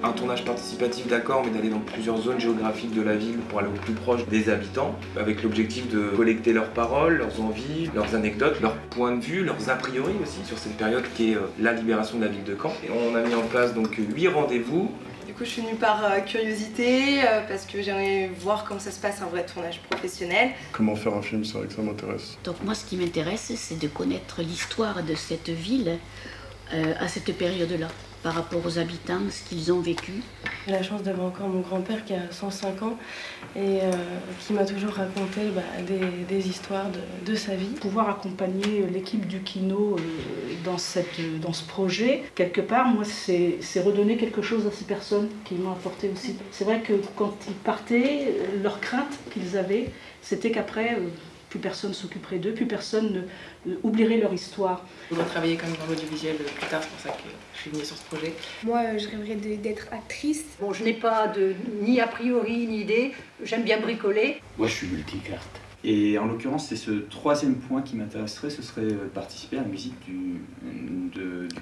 Un tournage participatif, d'accord, mais d'aller dans plusieurs zones géographiques de la ville pour aller au plus proche des habitants, avec l'objectif de collecter leurs paroles, leurs envies, leurs anecdotes, leurs points de vue, leurs a priori aussi sur cette période qui est la libération de la ville de Caen. Et on a mis en place donc 8 rendez-vous. Du coup, je suis venue par curiosité, parce que j'aimerais voir comment ça se passe un vrai tournage professionnel. Comment faire un film, c'est vrai que ça m'intéresse. Donc moi, ce qui m'intéresse, c'est de connaître l'histoire de cette ville à cette période-là, par rapport aux habitants, ce qu'ils ont vécu. J'ai la chance d'avoir encore mon grand-père qui a 105 ans et qui m'a toujours raconté des histoires de sa vie. Pouvoir accompagner l'équipe du Kino dans ce projet, quelque part, moi, c'est redonner quelque chose à ces personnes qui m'ont apporté aussi. C'est vrai que quand ils partaient, leur crainte qu'ils avaient, c'était qu'après, plus personne s'occuperait d'eux, plus personne oublierait leur histoire. Je voudrais travailler quand même dans l'audiovisuel plus tard, c'est pour ça que je suis venue sur ce projet. Moi, je rêverais d'être actrice. Bon, je n'ai pas ni a priori ni idée, j'aime bien bricoler. Moi, je suis multicarte. Et en l'occurrence, c'est ce troisième point qui m'intéresserait, ce serait participer à la musique du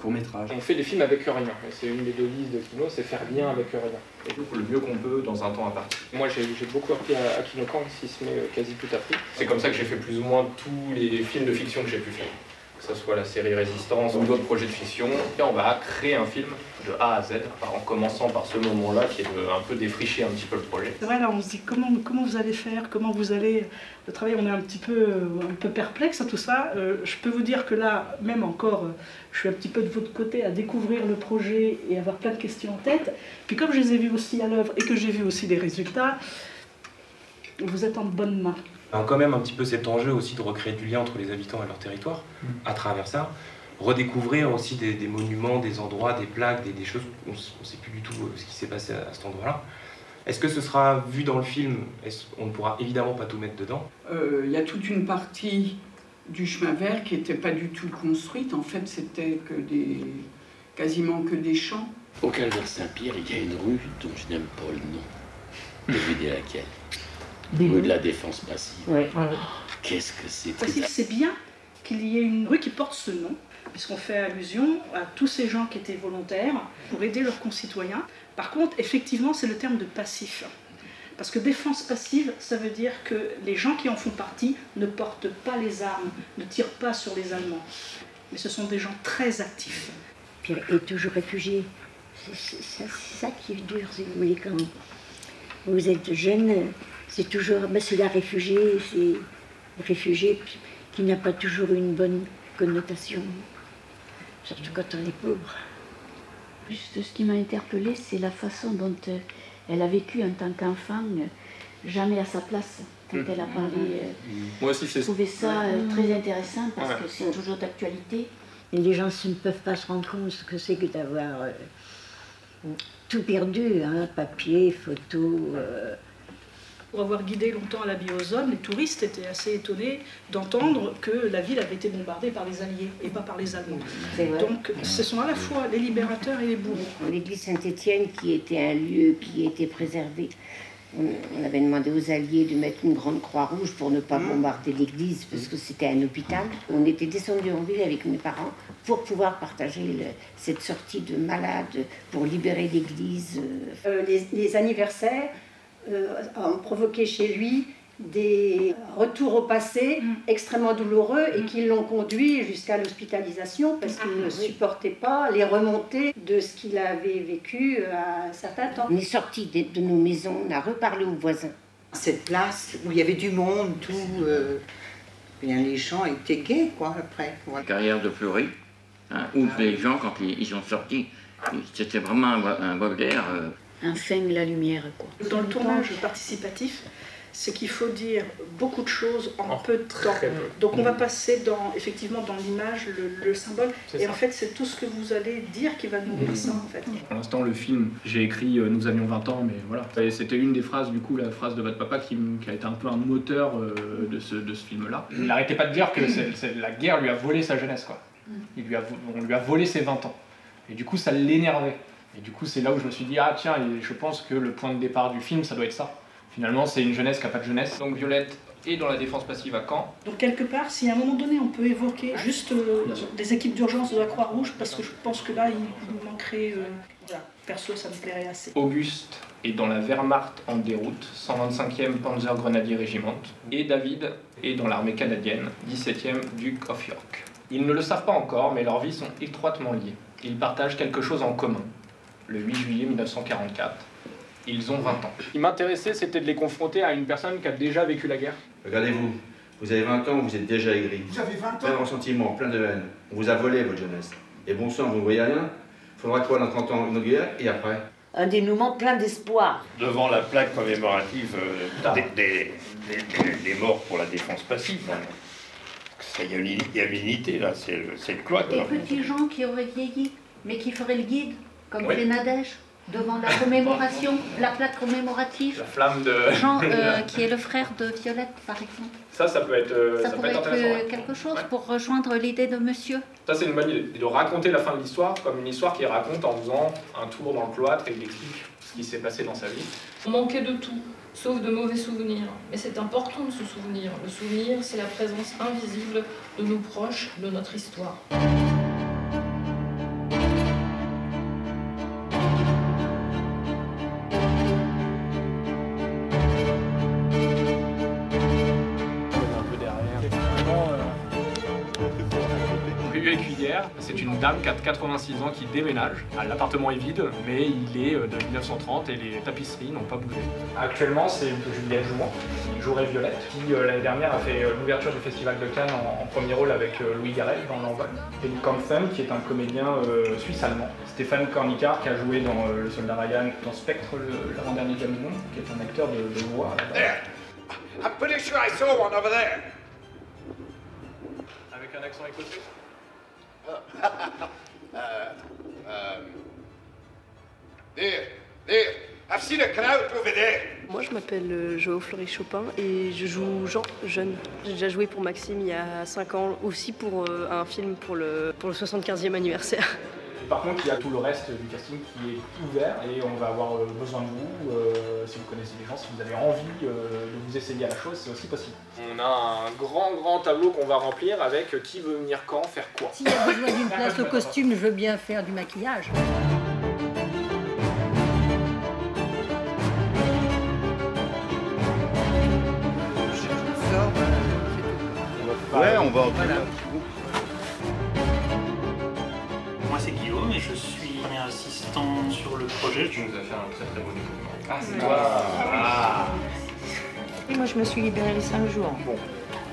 court-métrage. On fait des films avec rien, c'est une des devises de Kino, c'est faire bien avec rien. Et donc le mieux qu'on peut dans un temps imparti. Moi j'ai beaucoup appris à Kino Caen, si ce n'est quasi tout appris. C'est comme ça que j'ai fait plus ou moins tous les films de fiction que j'ai pu faire. Que ce soit la série Résistance ou d'autres projets de fiction. Et on va créer un film de A à Z, en commençant par ce moment-là qui est de un peu défricher un petit peu le projet. C'est vrai, là on se dit comment vous allez faire, comment vous allez travailler, on est un peu perplexe à tout ça. Je peux vous dire que là, même encore, je suis un petit peu de votre côté à découvrir le projet et avoir plein de questions en tête. Puis comme je les ai vus aussi à l'œuvre et que j'ai vu aussi les résultats, vous êtes en bonne main. On a quand même un petit peu cet enjeu aussi de recréer du lien entre les habitants et leur territoire, à travers ça. Redécouvrir aussi des monuments, des endroits, des plaques, des choses, on ne sait plus du tout ce qui s'est passé à cet endroit-là. Est-ce que ce sera vu dans le film? On ne pourra évidemment pas tout mettre dedans. Y a toute une partie du chemin vert qui n'était pas du tout construite. En fait, c'était quasiment que des champs. Au Calvaire Saint-Pierre, il y a une rue dont je n'aime pas le nom. Devinez laquelle? Rue de la Défense Passive. Ouais. Oh, qu'est-ce que c'est? C'est bien qu'il y ait une rue qui porte ce nom, puisqu'on fait allusion à tous ces gens qui étaient volontaires pour aider leurs concitoyens. Par contre, effectivement, c'est le terme de passif. Parce que défense passive, ça veut dire que les gens qui en font partie ne portent pas les armes, ne tirent pas sur les Allemands. Mais ce sont des gens très actifs. Puis et toujours réfugié. C'est ça qui est dur, si vous voulez, quand vous êtes jeune, c'est toujours, c'est la réfugiée, c'est réfugié qui n'a pas toujours une bonne connotation, surtout quand on est pauvre. Juste ce qui m'a interpellée, c'est la façon dont elle a vécu en tant qu'enfant, jamais à sa place, quand elle a parlé. Moi aussi, je trouvais ça très intéressant parce que c'est toujours d'actualité. Et les gens ne peuvent pas se rendre compte ce que c'est que d'avoir tout perdu, hein, papier, photos. Pour avoir guidé longtemps à la biozone, les touristes étaient assez étonnés d'entendre que la ville avait été bombardée par les Alliés et pas par les Allemands. Donc ce sont à la fois les libérateurs et les bourreaux. L'église Saint-Étienne, qui était un lieu qui était préservé, on avait demandé aux Alliés de mettre une grande croix rouge pour ne pas bombarder l'église parce que c'était un hôpital. On était descendus en ville avec mes parents pour pouvoir partager cette sortie de malades pour libérer l'église. Les anniversaires ont provoqué chez lui des retours au passé extrêmement douloureux et qui l'ont conduit jusqu'à l'hospitalisation parce qu'il ne supportait pas les remontées de ce qu'il avait vécu à un certain temps. On est sortis de nos maisons, on a reparlé aux voisins. Cette place où il y avait du monde, bien, les gens étaient gais, quoi, après. La carrière de Fleury, hein, où les gens, quand ils sont sortis, c'était vraiment un bol d'air. Enfin, la lumière, quoi. Dans le tournage participatif, c'est qu'il faut dire beaucoup de choses en peu de temps. Donc on va passer effectivement dans l'image, le symbole, et en fait c'est tout ce que vous allez dire qui va nourrir ça en fait. Pour l'instant le film, j'ai écrit nous avions 20 ans, mais voilà. C'était une des phrases, du coup la phrase de votre papa qui a été un peu un moteur de ce film-là. Il n'arrêtait pas de dire que la guerre lui a volé sa jeunesse, quoi. On lui a volé ses 20 ans. Et du coup ça l'énervait. Et du coup c'est là où je me suis dit, ah tiens, je pense que le point de départ du film ça doit être ça. Finalement, c'est une jeunesse qui n'a pas de jeunesse. Donc Violette et dans la défense passive à Caen. Donc quelque part, si à un moment donné on peut évoquer juste des équipes d'urgence de la Croix-Rouge, parce que je pense que là il nous manquerait, voilà, perso ça me plairait assez. Auguste est dans la Wehrmacht en déroute, 125e Panzer Grenadier Regiment, et David est dans l'armée canadienne, 17e Duke of York. Ils ne le savent pas encore, mais leurs vies sont étroitement liées. Ils partagent quelque chose en commun. Le 8 juillet 1944, ils ont 20 ans. Ce qui m'intéressait, c'était de les confronter à une personne qui a déjà vécu la guerre. Regardez-vous, vous avez 20 ans, vous êtes déjà aigri. Vous avez 20 ans? Plein de ressentiments, plein de haine. On vous a volé votre jeunesse. Et bon sang, vous ne voyez rien? Faudra quoi dans 30 ans, une autre guerre, et après? Un dénouement plein d'espoir. Devant la plaque commémorative des morts pour la défense passive, il y a une unité là, c'est le cloître. Des petits gens qui auraient vieilli, mais qui feraient le guide, comme fait Nadège, devant la commémoration, la plaque commémorative. La flamme de... Jean, qui est le frère de Violette, par exemple. Ça peut être, ça pourrait être intéressant. quelque chose pour rejoindre l'idée de monsieur. Ça, c'est une bonne idée, de raconter la fin de l'histoire comme une histoire qu'il raconte en faisant un tour dans le cloître et il explique ce qui s'est passé dans sa vie. On manquait de tout, sauf de mauvais souvenirs. Mais c'est important de se souvenir. Le souvenir, c'est la présence invisible de nos proches, de notre histoire. C'est une dame qui a 86 ans qui déménage. L'appartement est vide, mais il est de 1930 et les tapisseries n'ont pas bougé. Actuellement, c'est Juliette Jouan, qui jouerait Violette, qui l'année dernière a fait l'ouverture du Festival de Cannes en premier rôle avec Louis Garrel dans L'Envol. Et Kampfen, qui est un comédien suisse-allemand. Stéphane Kornikar, qui a joué dans Le Soldat Ryan, dans Spectre, l'avant-dernier James Bond, qui est un acteur de voix. I'm pretty sure I saw one over there. Avec un accent écossais. There, I've seen a crowd over there. Moi, je m'appelle Jo Fleury-Chopin et je joue Jean, jeune. J'ai déjà joué pour Maxime il y a 5 ans, aussi pour un film pour le 75e anniversaire. Par contre, il y a tout le reste du casting qui est ouvert et on va avoir besoin de vous. Si vous connaissez des gens, si vous avez envie de vous essayer à la chose, c'est aussi possible. On a un grand tableau qu'on va remplir avec qui veut venir quand, faire quoi. S'il y a besoin d'une place au costume, je veux bien faire du maquillage. Ouais, on va en voilà. Moi c'est Guillaume et je suis assistant sur le projet. Tu nous as fait un très beau développement. Ah, c'est toi. Et moi je me suis libérée les 5 jours. Bon.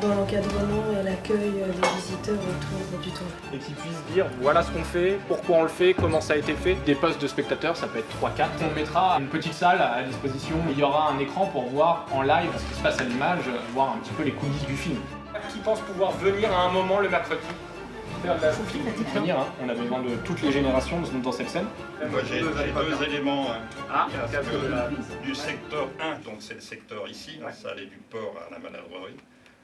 Dans l'encadrement et l'accueil des visiteurs autour du tournoi. Et qu'ils puissent dire voilà ce qu'on fait, pourquoi on le fait, comment ça a été fait. Des postes de spectateurs, ça peut être 3-4. On mettra une petite salle à disposition. Il y aura un écran pour voir en live ce qui se passe à l'image, voir un petit peu les coulisses du film. Qui pense pouvoir venir à un moment le mercredi faire de la film venir, hein. On a besoin de toutes les générations dans cette scène. Moi j'ai deux éléments. Ah, du secteur 1, donc c'est le secteur ici, la salle et du port à la maladrerie.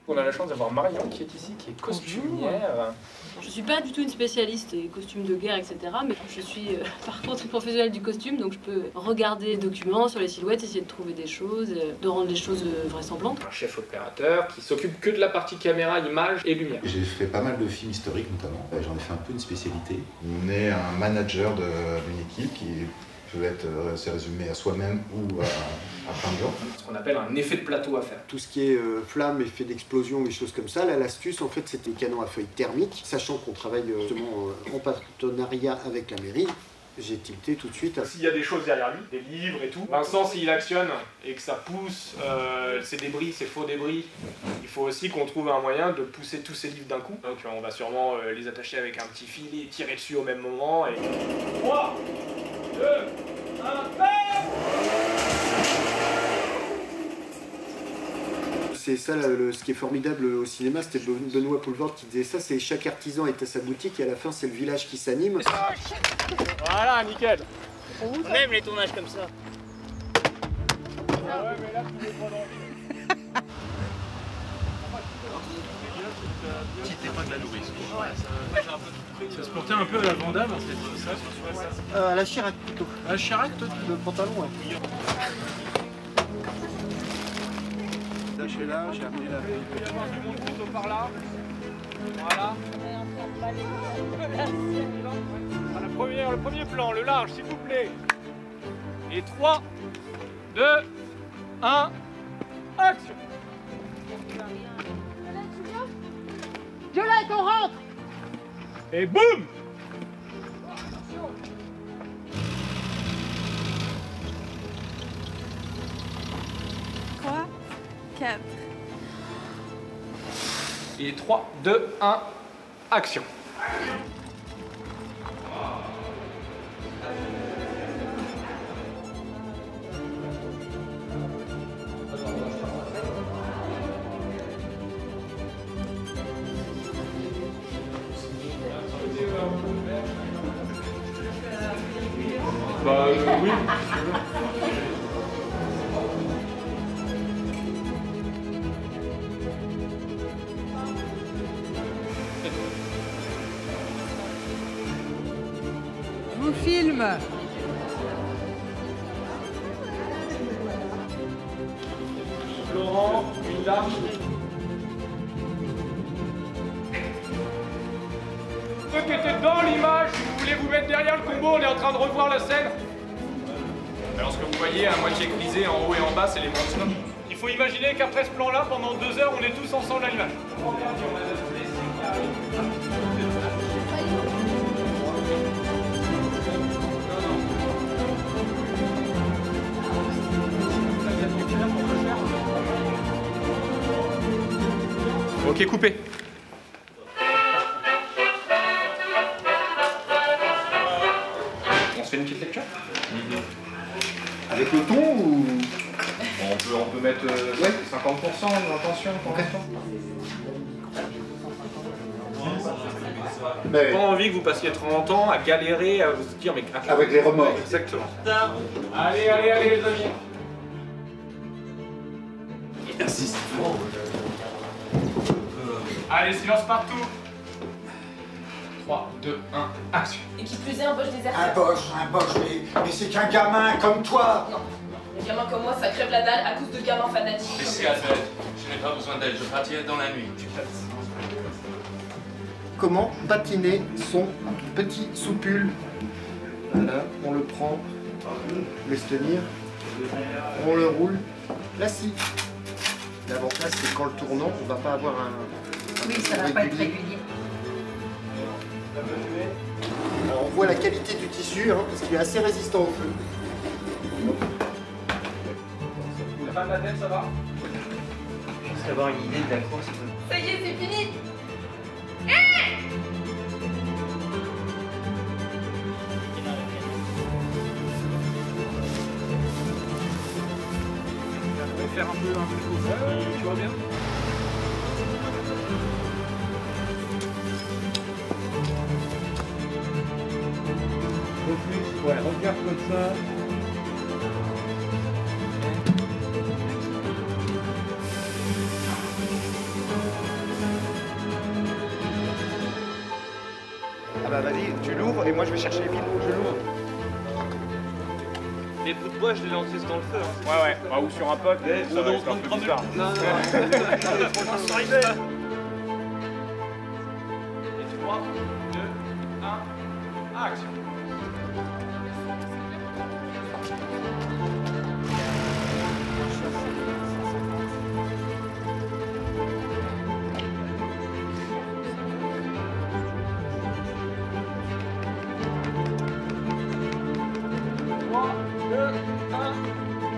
On a la chance d'avoir Marion qui est ici, qui est costumière. Je ne suis pas du tout une spécialiste des costumes de guerre, etc. Mais je suis par contre une professionnelle du costume, donc je peux regarder les documents sur les silhouettes, essayer de trouver des choses, de rendre les choses vraisemblantes. Un chef opérateur qui s'occupe que de la partie caméra, image et lumière. J'ai fait pas mal de films historiques notamment. J'en ai fait un peu une spécialité. On est un manager d'une équipe qui peut être résumé à soi-même ou à plein de gens. Ce qu'on appelle un effet de plateau à faire. Tout ce qui est flamme, effet d'explosion, des choses comme ça, là l'astuce en fait c'était des canons à feuilles thermiques, sachant qu'on travaille justement en partenariat avec la mairie. J'ai tilté tout de suite. S'il y a des choses derrière lui, des livres et tout, Vincent s'il actionne et que ça pousse ces débris, ces faux débris, il faut aussi qu'on trouve un moyen de pousser tous ces livres d'un coup. Donc on va sûrement les attacher avec un petit fil et tirer dessus au même moment et... 3, 2, 1, C'est ça, ce qui est formidable au cinéma, c'était Benoît Poulvord qui disait ça, c'est chaque artisan est à sa boutique et à la fin c'est le village qui s'anime. Voilà, nickel. On aime les tournages comme ça. Ah ouais, mais là, tu es pas dans Petite épingle à nourrice. Ça se portait un peu à la Vandame, c'est ça? À la Chirac plutôt. À la Chirac, toi, le pantalon, ouais. Dash est là, j'ai amené la... Il peut y avoir du monde plutôt par là. Voilà. Le premier plan, le large, s'il vous plaît. Et 3, 2, 1, action. Violette, on rentre. Et boum. 3, 4. Et 3, 2, 1, action. Bah oui. Je vous filme. Laurent, une large. Ceux qui étaient dans l'image, si vous voulez vous mettre derrière le combo, on est en train de revoir la scène. Alors ce que vous voyez à moitié grisé en haut et en bas, c'est les monstres. Il faut imaginer qu'après ce plan-là, pendant 2 heures, on est tous ensemble à l'image. Ok, coupé. On se fait une petite lecture? Avec le ton ou... On peut mettre 50% d'intention pour l'instant. J'ai pas envie que vous passiez 30 ans à galérer, à vous dire mais... Avec les remords. Exactement. Allez les amis. Merci. Allez, silence partout. 3, 2, 1, action. Et qui plus est, un boche déserteur. Un boche, mais c'est qu'un gamin comme toi. Non, les gamins comme moi, ça crève la dalle à cause de gamins fanatiques. Laissez Adèle, je n'ai pas besoin d'aide, je partirai dans la nuit. Comment patiner son petit soupule? Voilà, on le prend, on laisse tenir, on le roule, là si. L'avantage c'est qu'en le tournant, on va pas avoir un... Oui, ça va pas être régulier. Alors on voit la qualité du tissu, hein, parce qu'il est assez résistant au feu. La fin de la tête, ça va? Juste avoir une idée de la course. Ça y est, c'est fini. Faire un peu de course. Tu vois bien? Ouais, regarde comme ça. Ah bah vas-y, tu l'ouvres et moi je vais chercher les piles. Je l'ouvre. Les bouts de bois, je les lance dans le feu. Ouais. Bah, ou sur un pote, ça va être un peu bizarre. Non. Et 3, 2, 1, action.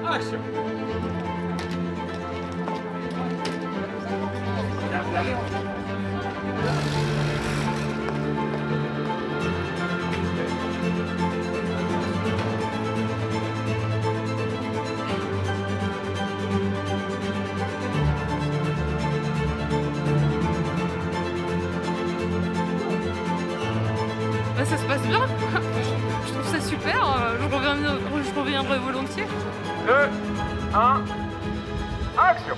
Action. Bah, ça se passe bien. Je trouve ça super. Je reviendrai volontiers. 2, 1, action.